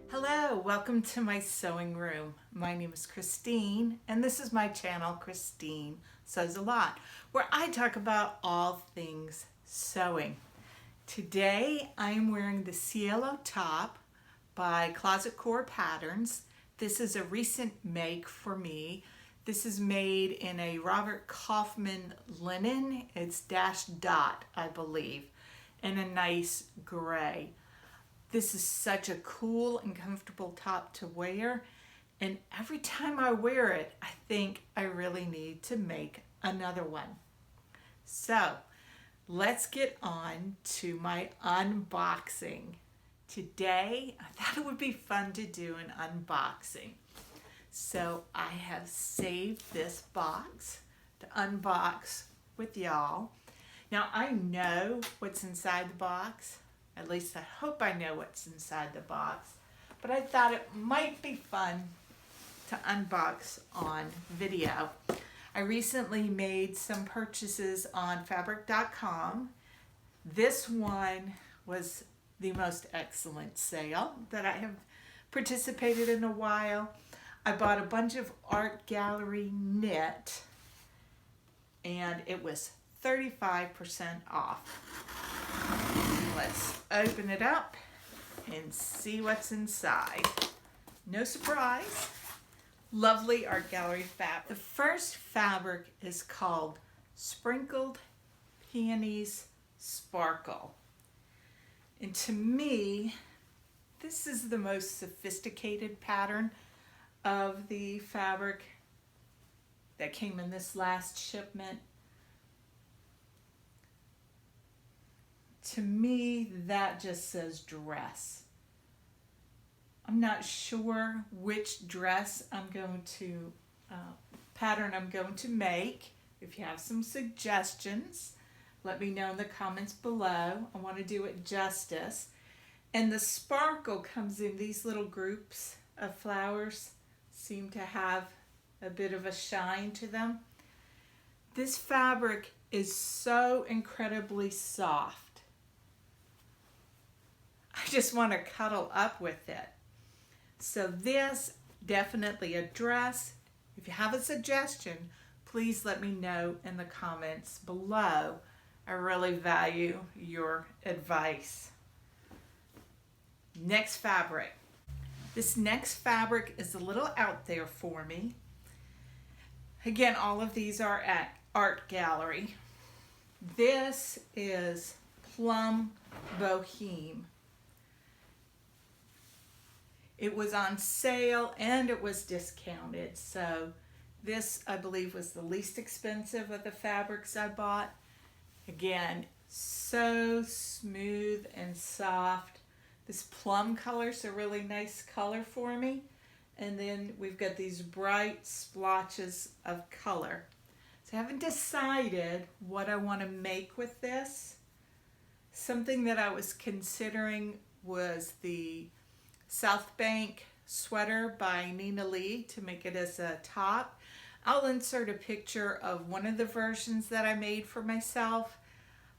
Hello, welcome to my sewing room. My name is Christine, and this is my channel, Christine Sews a Lot, where I talk about all things sewing. Today, I am wearing the Cielo top by Closet Core Patterns. This is a recent make for me. This is made in a Robert Kaufman linen. It's dash dot, I believe, in a nice gray. This is such a cool and comfortable top to wear, and every time I wear it, I think I really need to make another one. So let's get on to my unboxing. Today, I thought it would be fun to do an unboxing. So I have saved this box to unbox with y'all. Now I know what's inside the box. At least I hope I know what's inside the box. But I thought it might be fun to unbox on video. I recently made some purchases on fabric.com. This one was the most excellent sale that I have participated in a while. I bought a bunch of art gallery knit, and it was 35% off. Let's open it up and see what's inside. No surprise, lovely art gallery fabric. The first fabric is called Sprinkled Peonies Sparkle. And to me, this is the most sophisticated pattern of the fabric that came in this last shipment. To me, that just says dress. I'm not sure which dress I'm going to, pattern I'm going to make. If you have some suggestions, let me know in the comments below. I want to do it justice. And the sparkle comes in these little groups of flowers. Seem to have a bit of a shine to them. This fabric is so incredibly soft. I just want to cuddle up with it. So this, definitely a dress. If you have a suggestion, please let me know in the comments below. I really value your advice. Next fabric. This next fabric is a little out there for me. Again, all of these are at Art Gallery. This is Plum Boheme. It was on sale and it was discounted. So this, I believe, was the least expensive of the fabrics I bought. Again, so smooth and soft. This plum color is a really nice color for me. And then we've got these bright splotches of color. So I haven't decided what I want to make with this. Something that I was considering was the Southbank Sweater by Nina Lee to make it as a top. I'll insert a picture of one of the versions that I made for myself.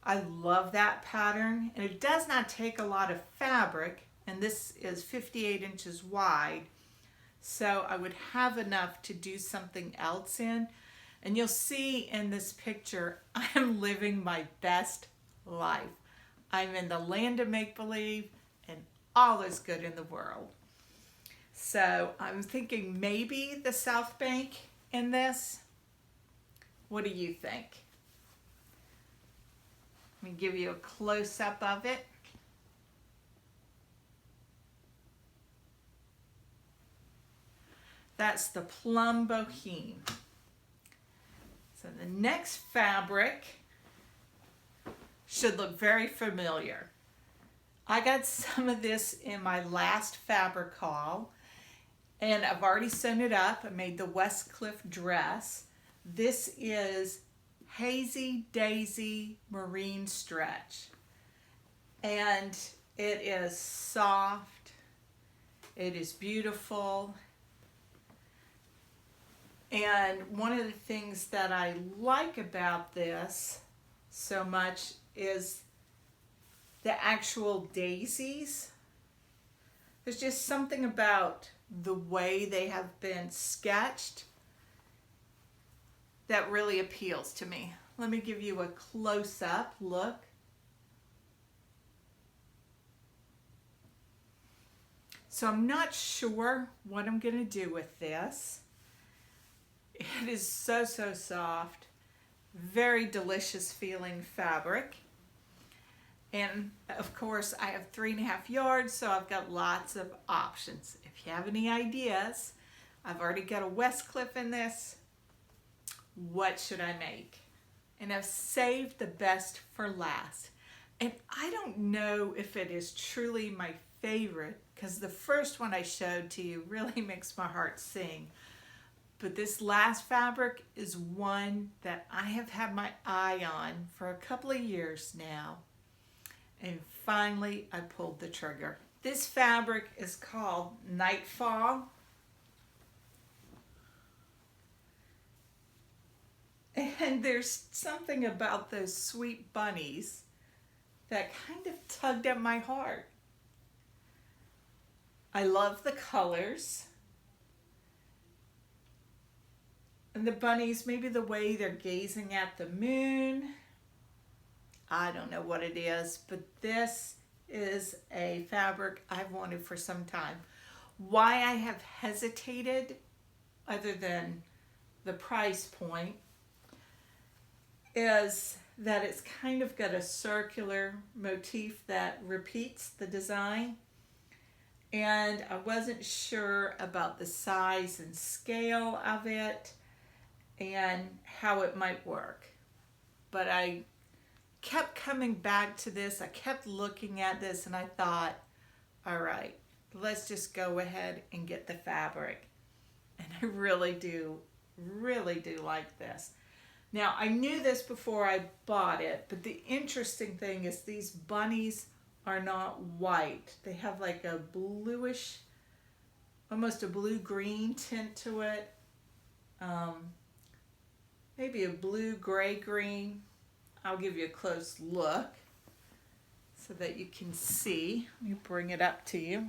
I love that pattern, and it does not take a lot of fabric, and this is 58 inches wide, so I would have enough to do something else in. And you'll see in this picture, I am living my best life. I'm in the land of make-believe, and all is good in the world. So I'm thinking maybe the Southbank in this. What do you think? Let me give you a close-up of it. That's the Plum Boheme. So the next fabric should look very familiar. I got some of this in my last fabric haul, and I've already sewn it up. I made the Westcliff dress. This is Hazy Daisies Marine Stretch, and it is soft, it is beautiful, and one of the things that I like about this so much is the actual daisies. There's just something about the way they have been sketched that really appeals to me. Let me give you a close-up look. So I'm not sure what I'm going to do with this. It is so soft, very delicious feeling fabric. And of course I have 3.5 yards, so I've got lots of options. If you have any ideas, I've already got a Westcliff in this. What should I make? And I've saved the best for last. And I don't know if it is truly my favorite, because the first one I showed to you really makes my heart sing. But this last fabric is one that I have had my eye on for a couple of years now. And finally I pulled the trigger. This fabric is called Nightfall. And there's something about those sweet bunnies that kind of tugged at my heart. I love the colors. And the bunnies, maybe the way they're gazing at the moon. I don't know what it is, but this is a fabric I've wanted for some time. Why I have hesitated, other than the price point, is that it's kind of got a circular motif that repeats the design. And I wasn't sure about the size and scale of it and how it might work. But I kept coming back to this. I kept looking at this and I thought, all right, let's just go ahead and get the fabric. And I really do like this. Now, I knew this before I bought it, but the interesting thing is these bunnies are not white. They have like a bluish, almost a blue-green tint to it. Maybe a blue-gray-green. I'll give you a close look so that you can see. Let me bring it up to you.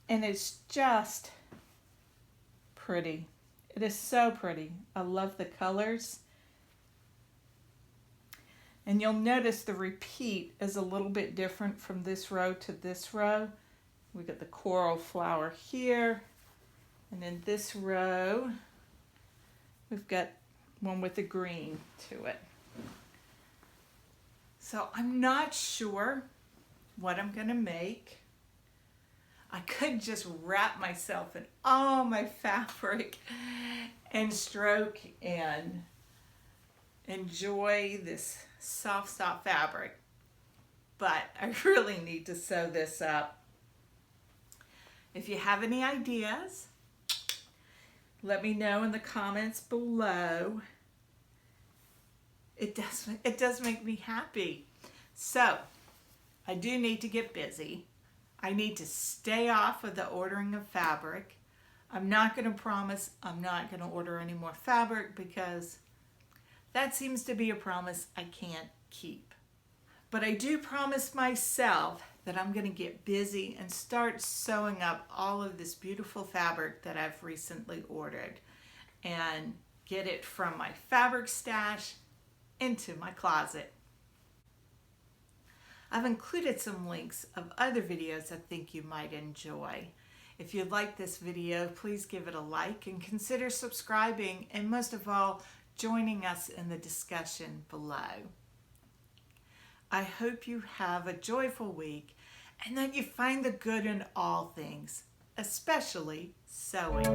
And it's just pretty. It is so pretty. I love the colors. And you'll notice the repeat is a little bit different from this row to this row. We got the coral flower here. And in this row, we've got one with the green to it. So I'm not sure what I'm going to make. I could just wrap myself in all my fabric and stroke and enjoy this soft fabric. But I really need to sew this up. If you have any ideas, let me know in the comments below. It does make me happy. So I do need to get busy. I need to stay off of the ordering of fabric. I'm not going to promise I'm not going to order any more fabric, because that seems to be a promise I can't keep. But I do promise myself that I'm going to get busy and start sewing up all of this beautiful fabric that I've recently ordered and get it from my fabric stash into my closet. I've included some links of other videos I think you might enjoy. If you like this video, please give it a like and consider subscribing, and most of all, joining us in the discussion below. I hope you have a joyful week and that you find the good in all things, especially sewing.